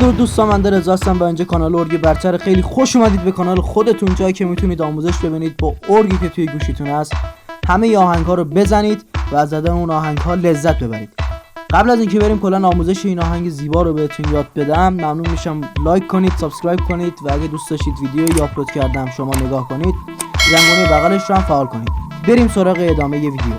درود دوستان، من رضا هستم و اینجا کانال ارگ برتر. خیلی خوش اومدید به کانال خودتون، جایی که میتونید آموزش ببینید با ارگی که توی گوشیتون هست. همه آهنگ ها رو بزنید و از زدن اون آهنگ ها لذت ببرید. قبل از اینکه بریم کلا آموزش این آهنگ زیبا رو بهتون یاد بدم، ممنون میشم لایک کنید، سابسکرایب کنید و اگه دوست داشتید ویدیویی آپلود کردم شما نگاه کنید، زنگوله بغلش رو هم فعال کنید. بریم سراغ ادامه ویدیو.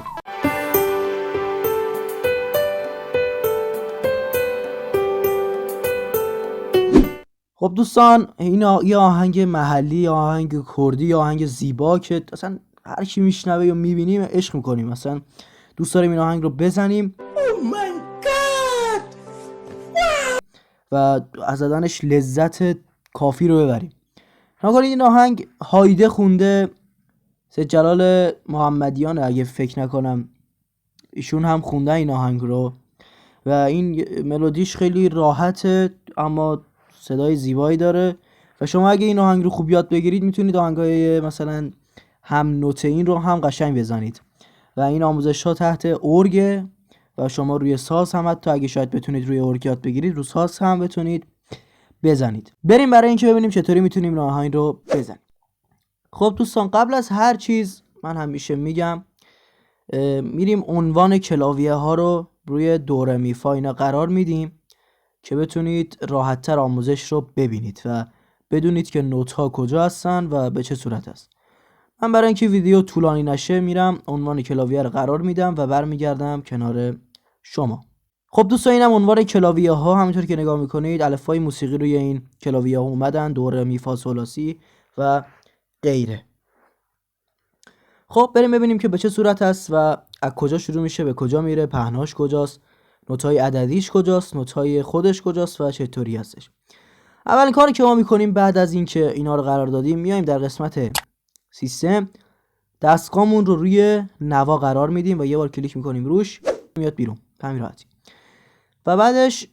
خب دوستان، این یه آهنگ محلی، آهنگ کردی، آهنگ زیبا که اصلا هر کی میشنوه یا میبینیم عشق میکنیم. مثلا دوست داریم این آهنگ رو بزنیم و از زدنش لذت کافی رو ببریم. نکنید این آهنگ هایده خونده، سید جلال محمدیان اگه فکر نکنم ایشون هم خونده این آهنگ رو و این ملودیش خیلی راحته اما صدای زیبایی داره و شما اگه این آهنگ رو خوب یاد بگیرید میتونید آهنگای مثلا هم نوت این رو هم قشنگ بزنید و این آموزش ها تحت ارگ و شما روی ساز هم حتی اگه شاید بتونید روی ارگ یاد بگیرید رو ساز هم بتونید بزنید. بریم برای اینکه ببینیم چطوری میتونیم این آهنگ رو بزنیم. خب دوستان، قبل از هر چیز من همیشه میگم میریم عنوان کلاویه ها رو روی دو ره می فا اینا قرار میدیم که بتونید راحت‌تر آموزش رو ببینید و بدونید که نوت ها کجا هستن و به چه صورت است. من برای اینکه ویدیو طولانی نشه میرم عنوان کلاویه رو قرار میدم و برمیگردم کنار شما. خب دوستان، اینم عنوان کلاویه ها. همونطور که نگاه میکنید الفبای موسیقی روی این کلاویه ها اومدن، دو ره می فا sol لا سی و غیره. خب بریم ببینیم که به چه صورت است و از کجا شروع میشه به کجا میره، پهناش کجاست، نوت‌های عددیش کجاست، نوت‌های خودش کجاست و چطوری هستش. اولین کاری که ما میکنیم بعد از اینکه اینا رو قرار دادیم، میایم در قسمت سیستم دستگاهمون رو روی نوا قرار میدیم و یه بار کلیک میکنیم روش، میاد بیرون همین راحتی. و بعدش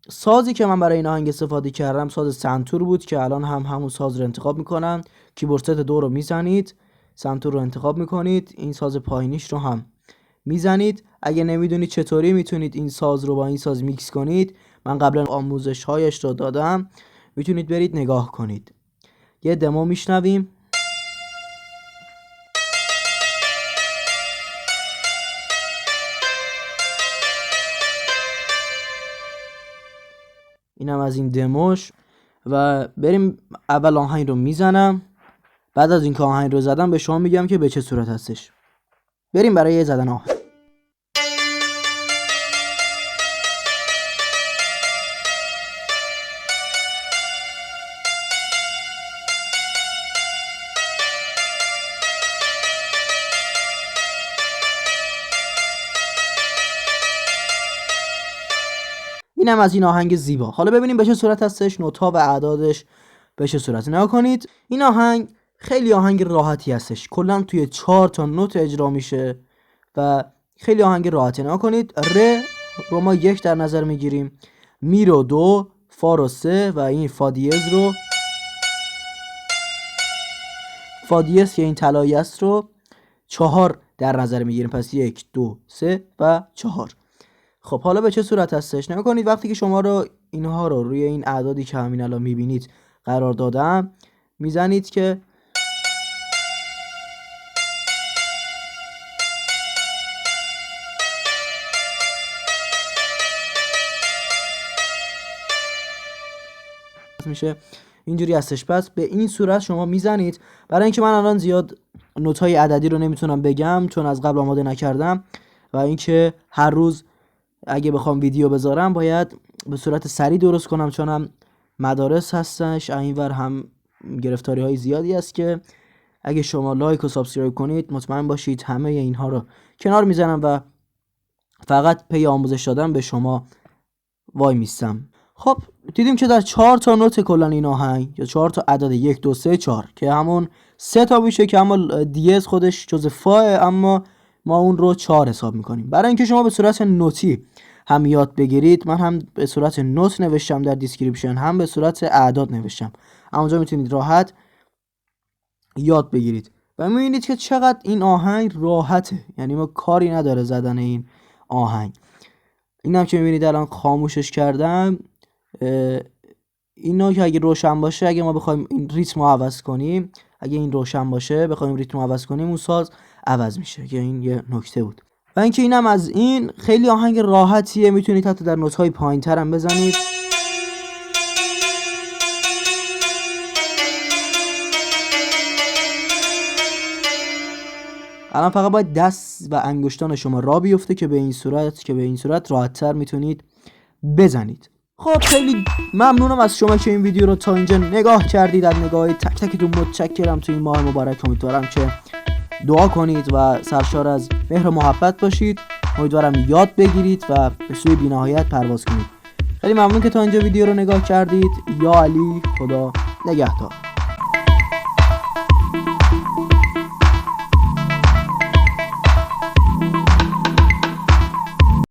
سازی که من برای این آهنگ استفاده کردم ساز سنتور بود که الان هم همون ساز رو انتخاب میکنم. کیبورد ست دو رو میزنید، سنتور رو انتخاب میکنید، این ساز پایینیش رو هم میزنید. اگه نمیدونید چطوری میتونید این ساز رو با این ساز میکس کنید، من قبلا آموزش هایش رو دادم، میتونید برید نگاه کنید. یه دمو میشنویم. اینم از این دموش و بریم اول آهنگ رو میزنم. بعد از اینکه آهنگ رو زدم به شما میگم که به چه صورت هستش. بریم برای زدن آهنگ. اینم از این آهنگ زیبا. حالا ببینیم به چه صورت هستش، نوت‌ها و اعدادش به چه صورت. نگاه کنید این آهنگ خیلی آهنگ راحتی هستش، کلا توی 4 تا نوت اجرا میشه و خیلی آهنگ راحتی. نگاه کنید ر رو ما 1 در نظر میگیریم، می رو 2، فا رو 3 و این فا دیز رو، فا دیز که این طلایی است رو 4 در نظر میگیریم. پس 1 2 3 و 4. خب حالا به چه صورت هستش؟ نگاه کنید وقتی که شما رو اینها رو روی این اعدادی که همین الان میبینید قرار دادم میزنید که میشه اینجوری هستش. پس به این صورت شما میزنید. برای اینکه من الان زیاد نوت‌های عددی رو نمیتونم بگم چون از قبل آماده نکردم و اینکه هر روز اگه بخوام ویدیو بذارم باید به صورت سریع درست کنم چون هم مدارس هستش، اینور هم گرفتاری های زیادی است که اگه شما لایک و سابسکرایب کنید مطمئن باشید همه اینها رو کنار میزنم و فقط پی آموزش دادن به شما وای میستم. خب دیدیم که در 4 تا نوت کلا این آهنگ یا 4 تا عدد 1 2 3 4 که همون 3 تا میشه که اما دیز خودش جزء فا اما ما اون رو 4 حساب میکنیم. برای اینکه شما به صورت نوتی هم یاد بگیرید، من هم به صورت نوت نوشتم در دیسکریپشن، هم به صورت اعداد نوشتم. اونجا میتونید راحت یاد بگیرید و میبینید که چقدر این آهنگ راحته، یعنی ما کاری نداره زدن این آهنگ. اینم که میبینید الان خاموشش کردم اینو که اگه روشن باشه، اگه ما بخوایم این ریتم رو عوض کنیم، اگه این روشن باشه بخوایم ریتم رو عوض کنیم، اون ساز عوض میشه. که این یه نکته بود. و اینکه اینم از این خیلی آهنگ راحتیه، میتونید حتی در نوت‌های پایین‌تر هم بزنید. الان فقط باید دست و انگشتان شما را بیفته که به این صورت راحت‌تر میتونید بزنید. خب خیلی ممنونم از شما که این ویدیو رو تا اینجا نگاه کردید. از نگاه تک تکتون متشکرم. تو این ماه مبارک امیدوارم که دعا کنید و سرشار از مهر و محبت باشید. امیدوارم یاد بگیرید و به سوی بی‌نهایت پرواز کنید. خیلی ممنون که تا اینجا ویدیو رو نگاه کردید. یا علی، خدا نگهدار.